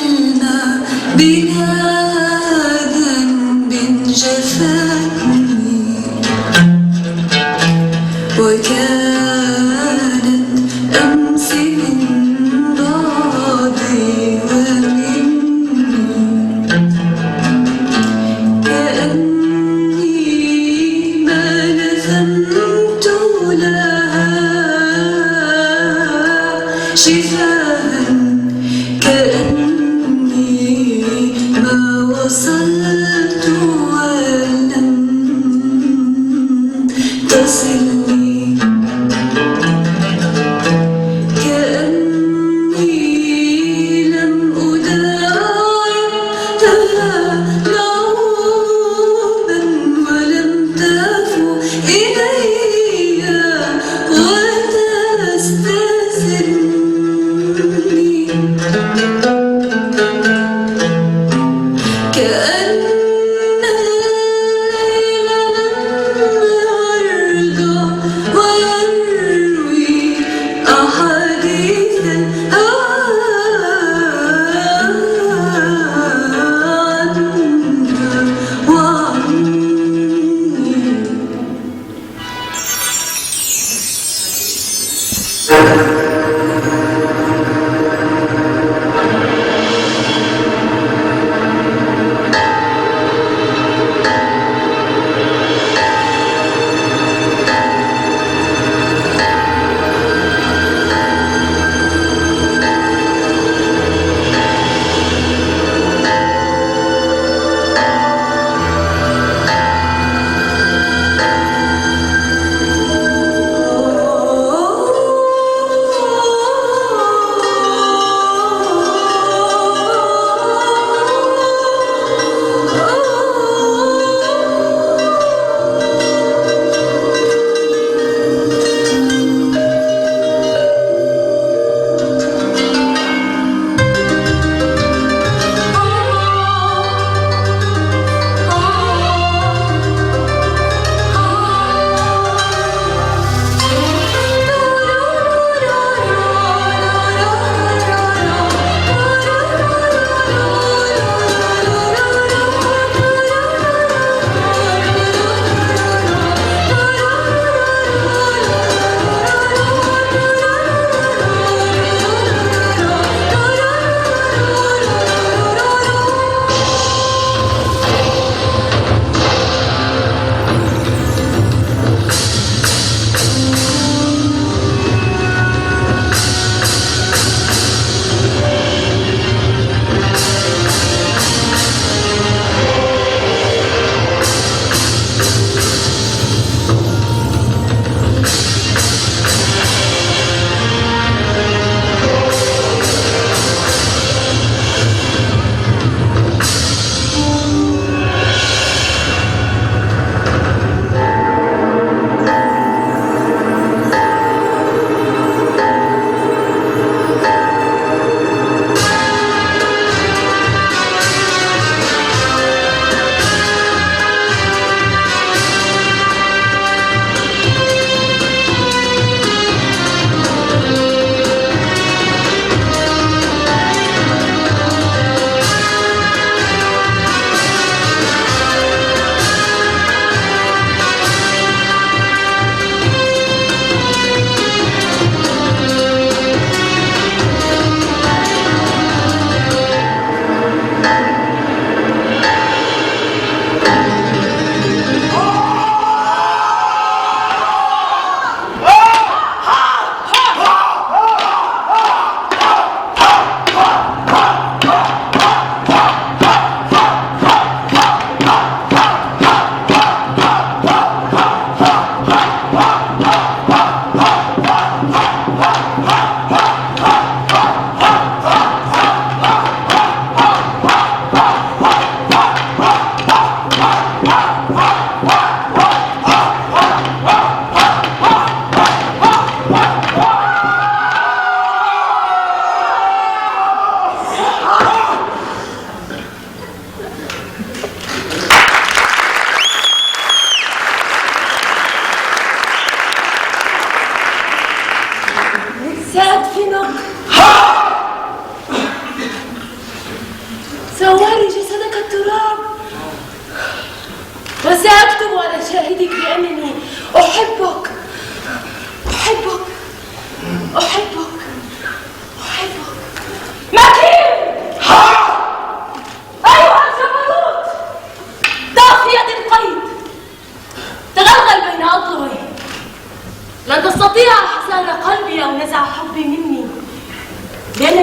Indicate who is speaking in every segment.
Speaker 1: زلنا بلا ذنب جفاني وكانت أمس من بعدي ومني كأني ما نذمت لها شفاء كأني ما وصلت ولم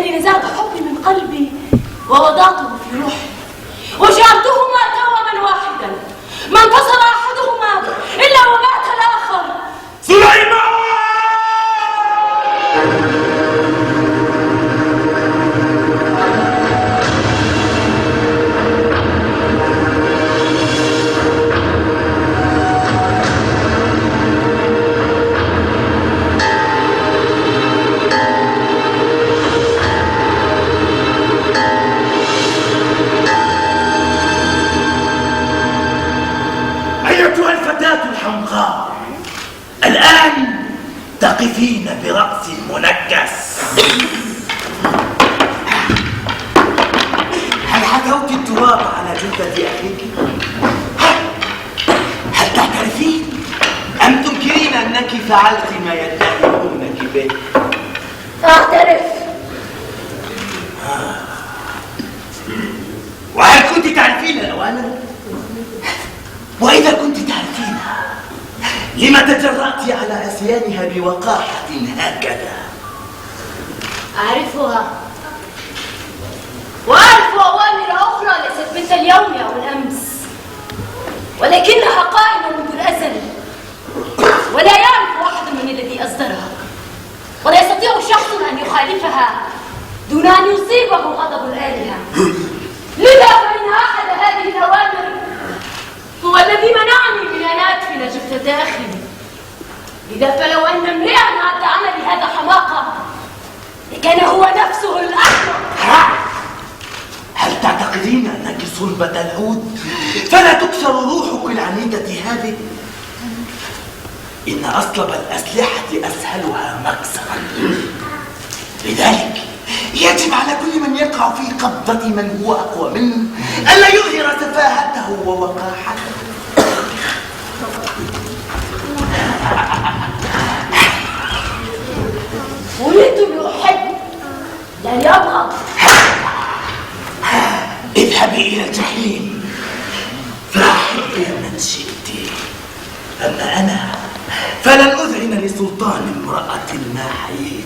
Speaker 2: حين زاد حبي من قلبي ووضعته في روحي وجعلتهما توأما واحدا، ما انتصر أحدهما إلا ومات الآخر.
Speaker 3: سليمان! أيتها الفتاة الحمقاء، الآن تقفين برأس منكس. هل حكوت التراب على جثة أخيك؟ هل تعترفين أم تنكرين أنك فعلت ما يتهمونك به؟
Speaker 2: أعترف.
Speaker 3: وهل كنت تعرفين الأوامر؟ وإذا كنت تعرفينها، لما تجرأت على عصيانها بوقاحة هكذا؟
Speaker 2: أعرفها، وأعرف أوامر أخرى ليست مثل اليوم أو الأمس، ولكنها قائمة منذ الأزل، ولا يعرف أحد من الذي أصدرها، ولا يستطيع شخص أن يخالفها دون أن يصيبه غضب الآلهة. لذا فإن أحد هذه الأوامر هو الذي منعني من أن أدفن جثة أخي. لذا فلو أن امرئا عد عملي هذا حماقة لكان هو نفسه الأحمق.
Speaker 3: هل تعتقدين أنك صلبة العود فلا تكسر روحك العنيدة هذه؟ إن أصلب الأسلحة أسهلها مكسرا، لذلك يجب على كل من يقع في قبضة من هو أقوى منه ألا يظهر سفاهته ووقاحته.
Speaker 2: ولدت لأحب لا لأبغض.
Speaker 3: اذهبي إلى الجحيم فأحبي من شئت، أما أنا فلن أذعن لسلطان امرأة ما حييت.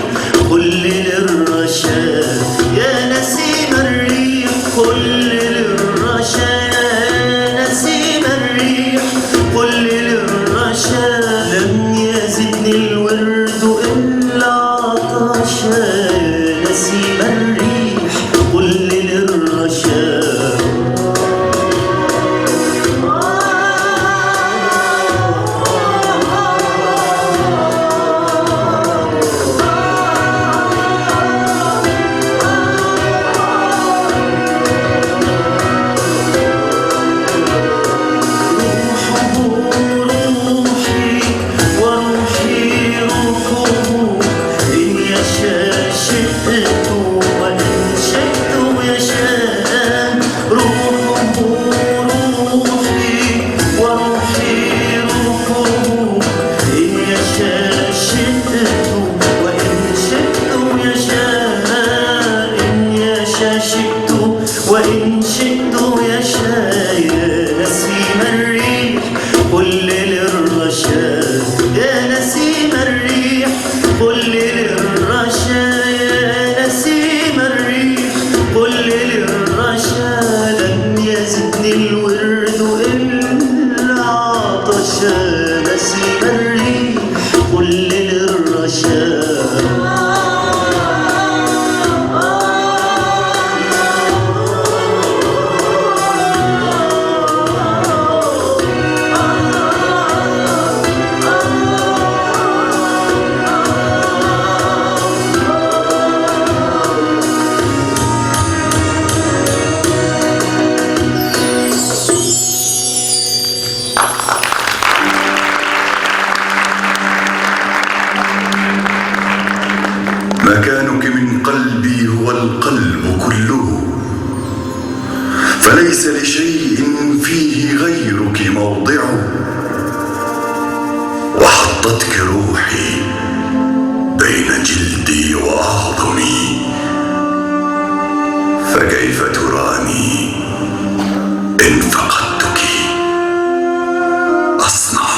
Speaker 3: كل للرشا نسيم الريح
Speaker 4: الرشا نسيم الريح كل للرشا
Speaker 5: مكانك من قلبي هو القلب كله، فليس لشيء فيه غيرك موضعه، وحطتك روحي بين جلدي وعظمي، فكيف تراني إن فقدتك أصنع؟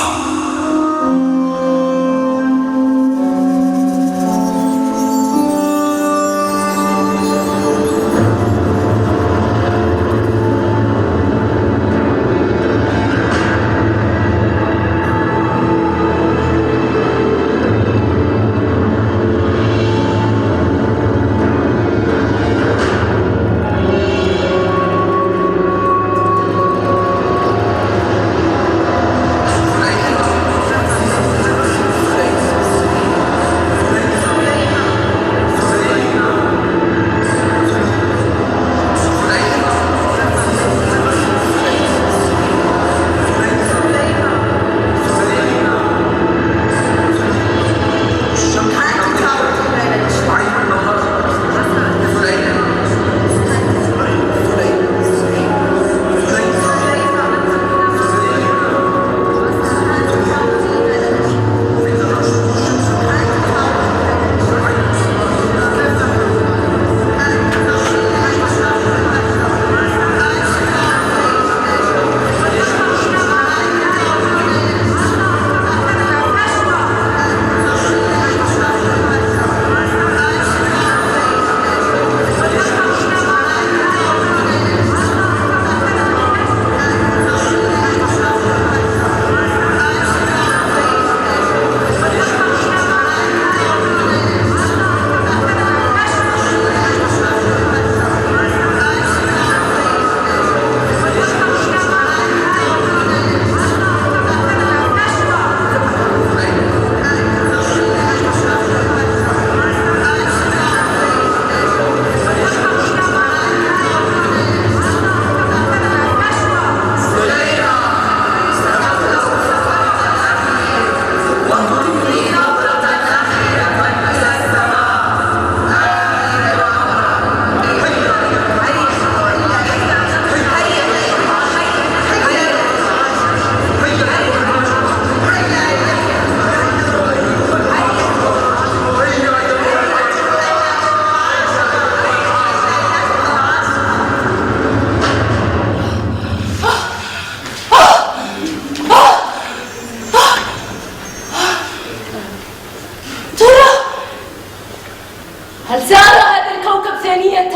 Speaker 2: هل سار هذا الكوكب ثانية؟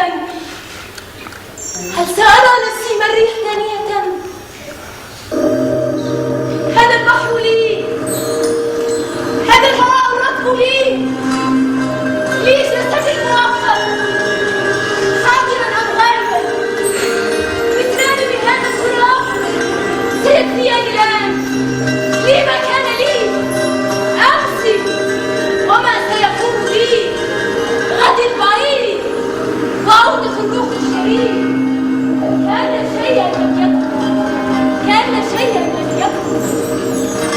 Speaker 2: هل سار نسيم الريح ثانية؟ هذا البحر لي، هذا الهواء الرطب لي، لي جسدي المؤقت حاضرا أم غائبا، مثلان من هذا الفراق سيكفيان الآن، لي ما كان لي أمس وما سيكون لي غد البعيد وعودة الروح الشريف. كان شيئا لم يكن، كان شيئا لم يكن،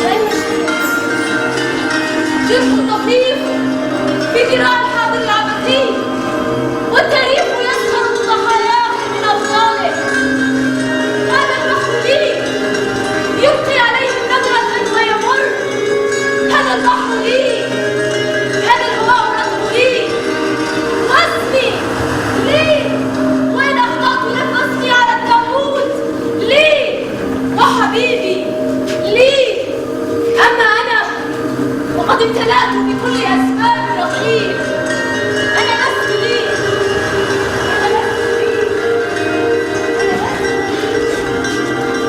Speaker 2: كان شيئا جرح طفيف في ذراع الحاضر العبثي، والتاريخ يسخر من ضحاياه من أبطاله. هذا البحر لي يلقي عليهم نظرة ويمر، هذا البحر لي، هذا الهواء الرطب لي، واسمي لي، وإن أخطأت نفسي على التابوت لي، وحبيبي لي. أما أنا وقد امتلأت بكل أسباب الرحيل، أنا لست لي، أنا لست لي،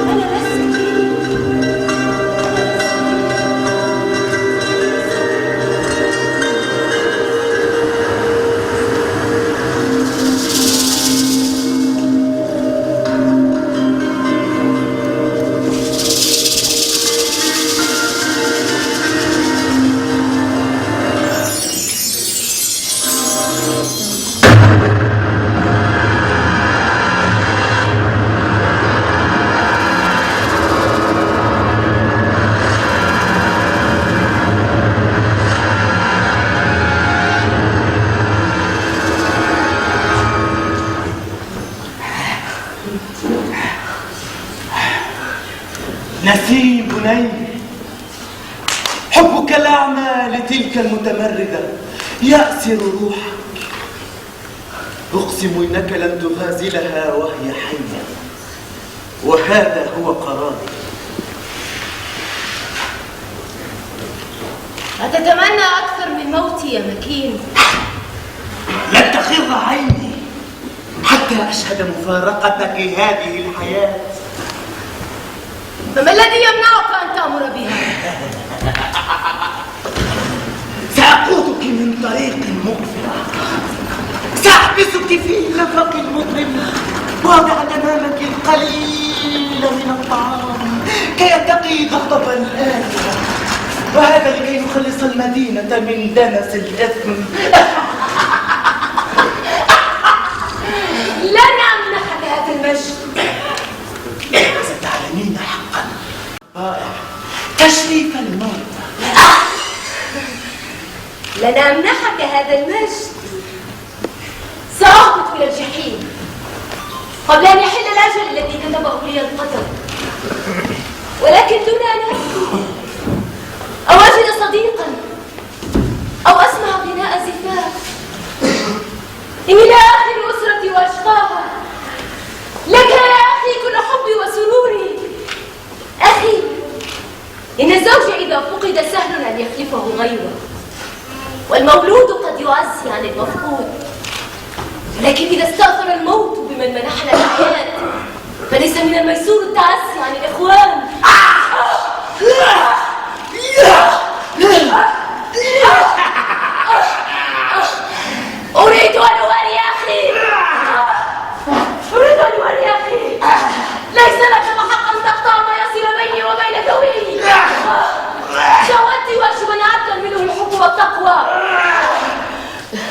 Speaker 2: أنا لست لي، أنا لست لي.
Speaker 3: بني، حبك الأعمى لتلك المتمردة يأسر روحك. أقسم إنك لن تغازلها وهي حية، وهذا هو قراري.
Speaker 2: أتتمنى أكثر من موتي يا مكين؟
Speaker 3: لن تخر عيني حتى أشهد مفارقتك هذه الحياة.
Speaker 2: فما الذي يمنعك أن تأمر بها؟
Speaker 3: سأقودك من طريق مقفر، سأحبسك في نفق مظلم، وأضع أمامك القليل من الطعام كي يتقي غضب الآلهة، وهذا لكي نخلص المدينة من دنس الإثم.
Speaker 2: لن أمنحك هذا المجد.
Speaker 3: ستعلمين حقا رائع تشريف الموت.
Speaker 2: لن أمنحك هذا المجد. سأهبط إلى الجحيم قبل أن يحل الأجل الذي كتبه لي القدر، ولكن دون أن أبكي أو أجد صديقا أو أسمع غناء زفاف. إني لا أخي أسرتي وأشقاها، لك يا أخي كل حبي وسروري. أخي، إن الزوج إذا فقد سهل أن يخلفه غيره، والمولود قد يعزي عن المفقود، لكن إذا استأثر الموت بمن منحنا الحياة فليس من الميسور التعزي عن الإخوان. أريد أن أوري أخي، أريد أن أوري أخي، ليس لك حق أن تقطع ما يصل بيني وبين ذوي. شهوتي واجب عدلا منه الحب والتقوى،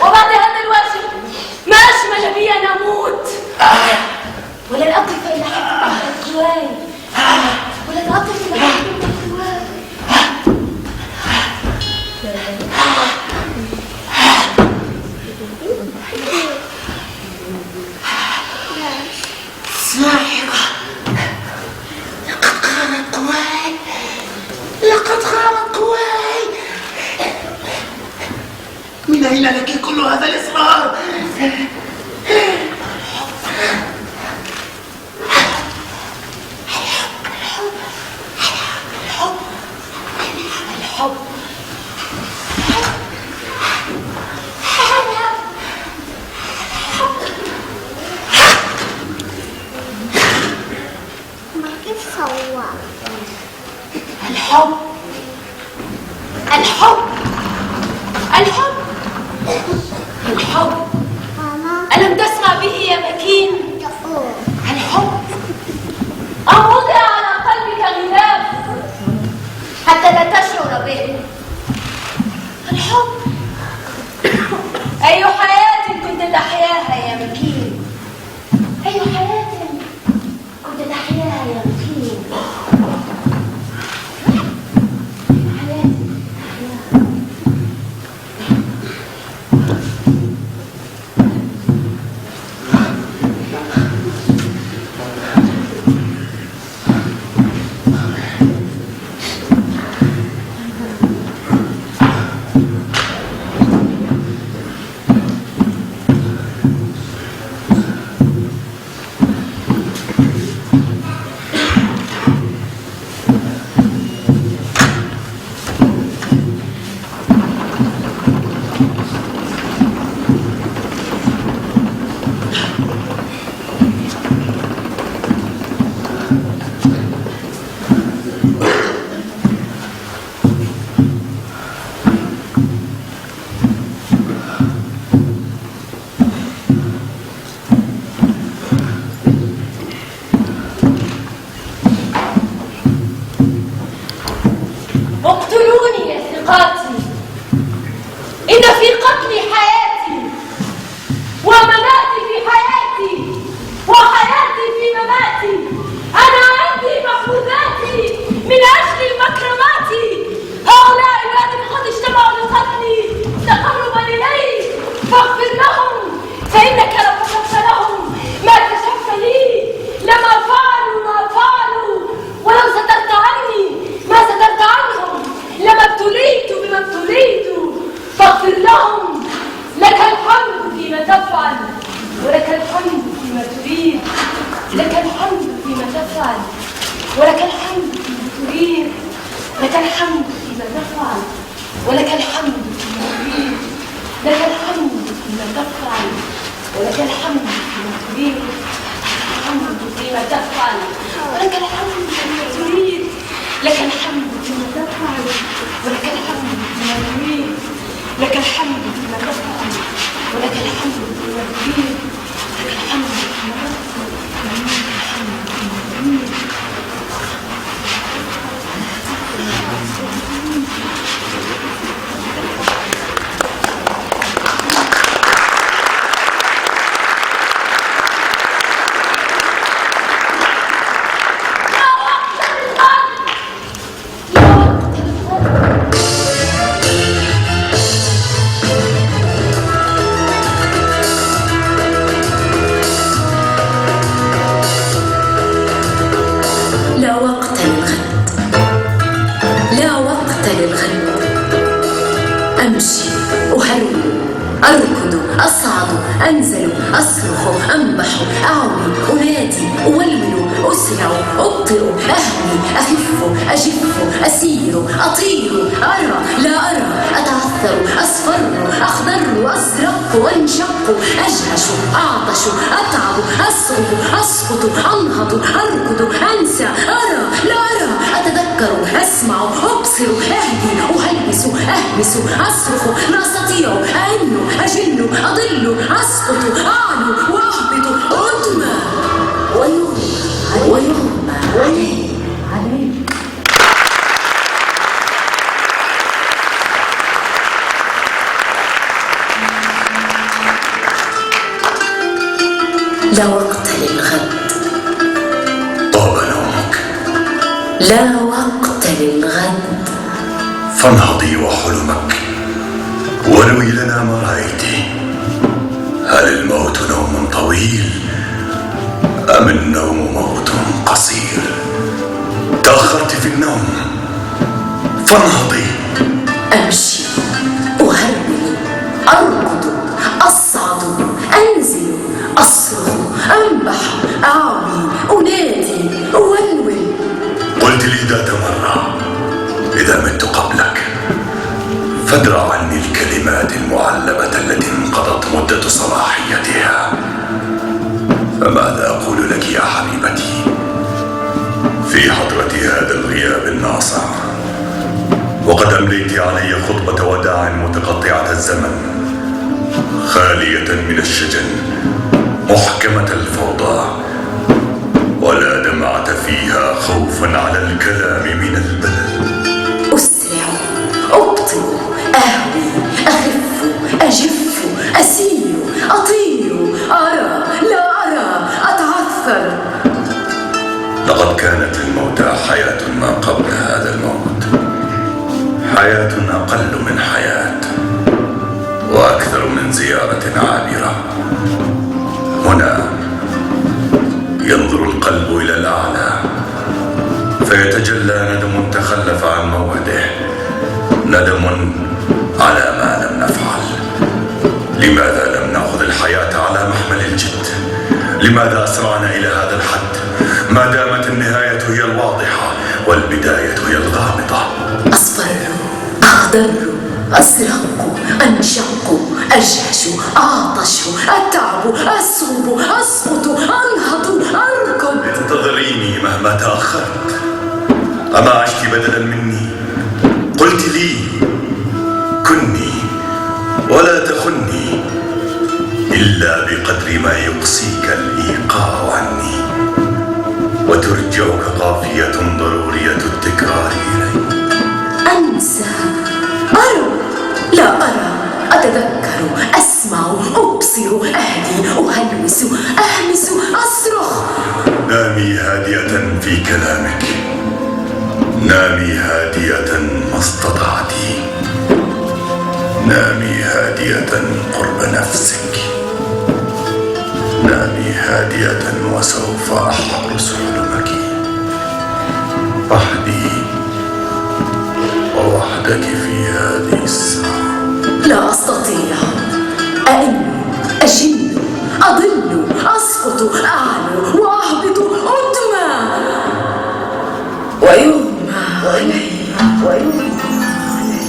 Speaker 2: وبعد هذا الواجب ما أشمل بي أن أموت. ولن أقف إلى حفظ الإخوان، ولن أقف إلى حفظ الإخوان.
Speaker 3: ساحرة، لقد خانت قواي، لقد خانت قواي. من أين لك كل هذا الإصرار؟ الحب، الحب، الحب، الحب. ألم تسمع به يا مكين؟ الحب أم وضع على قلبك غلاف حتى لا تشعر به؟ الحب. أي حياة كنت تحياها يا مكين؟ أي حياة كنت تحياها يا مكين؟
Speaker 2: لك الحمد فيما تفعل ولك الحمد فيما تريد، لك الحمد فيما تفعل ولك الحمد فيما تريد، الحمد فيما تفعل ولك الحمد فيما تريد، لك الحمد فيما تفعل ولك الحمد فيما تريد، لك الحمد فيما تفعل ولك الحمد فيما تريد، لك الحمد فيما تفعل ولك الحمد فيما تريد.
Speaker 6: أركض أصعد أنزل أصرخ أنبح أعوي أنادي أولول أسرع أبطئ أهوي أخف أجف أسير أطير أرى لا أرى أتعثر أصفر أخضر أزرق أنشق أجهش أعطش أتعب أصعب أسقط أنهض أركض أنسى أرى لا أرى أتذكر أسمع أبصر أهدي أهلس أهمس أصرخ لا أستطيع أن أجل أضل أسقط أعلو وأهبط أدمى ويغمى علي. لا وقت للغد.
Speaker 5: طاب نومك.
Speaker 6: لا وقت للغد.
Speaker 5: فانهضي وحلمك ونوي لنا ما رأيتي. هل الموت نوم طويل أم النوم موت قصير؟ تأخرت في النوم فانهضي.
Speaker 6: أمشي أهرول أركض أصعد أنزل أصرخ أنبح أعوي أنادي أولول.
Speaker 5: قلت لي ذات مرة إذا مت قبلك فادرع عني الكلمات المعلبة التي انقضت مدة صلاحيتها. فماذا أقول لك يا حبيبتي في حضرة هذا الغياب الناصع وقد أمليت علي خطبة وداع متقطعة الزمن خالية من الشجن محكمة الفوضى ولا دمعة فيها خوفا على الكلام من البلد.
Speaker 6: أسرع أبطئ أهوي أخف أجف أسير أطير أرى لا أرى أتعثر.
Speaker 5: لقد كانت للموتى حياة ما قبل هذا الموت، حياة أقل من حياة وأكثر من زيارة عابرة. هنا ينظر القلب إلى الأعلى فيتجلى ندم تخلف عن موعده، ندم على ما لم نفعل. لماذا لم نأخذ الحياة على محمل الجد؟ لماذا أسرعنا إلى هذا الحد ما دامت النهاية هي الواضحة والبداية هي الغامضة؟
Speaker 6: أصفر أخضر أزرق أنشق أجهش أعطش أتعب أصوب أسقط أنهض أركض.
Speaker 5: انتظريني مهما تأخرت. أما عشت بدلا مني؟ قلت لي كني ولا تخني إلا بقدر ما يقصيك الإيقاع عني وترجعك قافية ضرورية التكرار إلي.
Speaker 6: أنسى أرى لا أرى أتذكر أسمع أبصر أهدي أهلوس أهمس أصرخ.
Speaker 5: نامي هادئة في كلامك، نامي هادئة ما استطعت، نامي هادئة قرب نفسك، نامي هادئة وسوف أحرس حلمك وحدي ووحدك في هذه الساعة.
Speaker 6: لا أستطيع أئن أجن أضل أسقط أعلو وأهبط أدمى ويغمى علي. ويمضي عليه.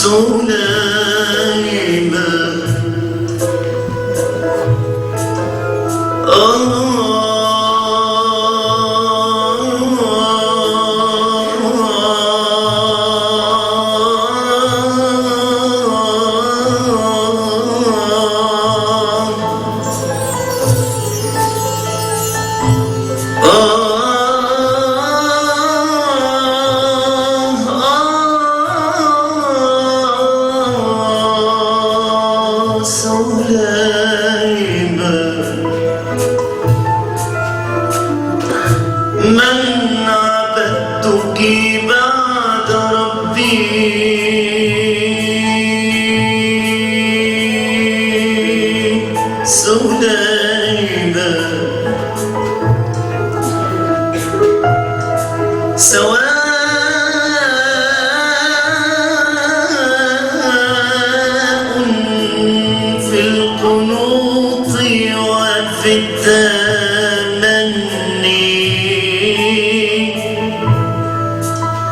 Speaker 4: سليمان من عبدتك بعد ربي سليمان سواء في القنوط وفي التمني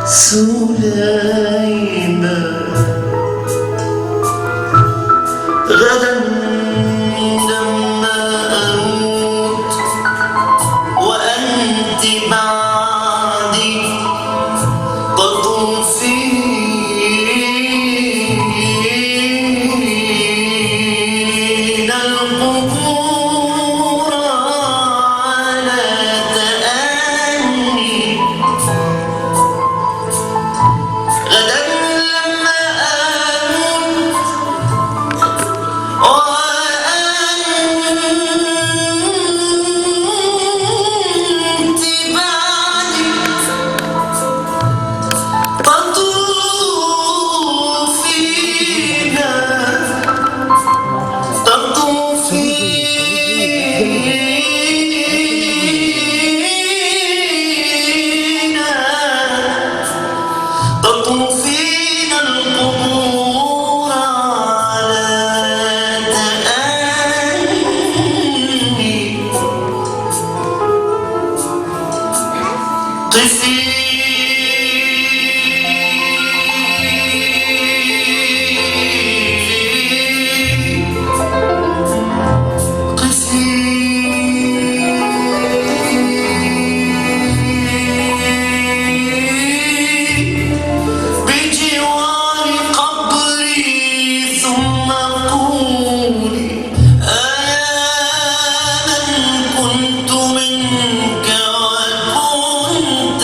Speaker 4: سليمان غدا لما أموت وأنت بعدي تطوفين القبور على تأني غدا لما أموت وأنت بعدي تطوفين القبور على تأني قفي بجوار قبري ثم قولي أنا من كنت منك وكنت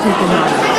Speaker 6: كنتم معنا.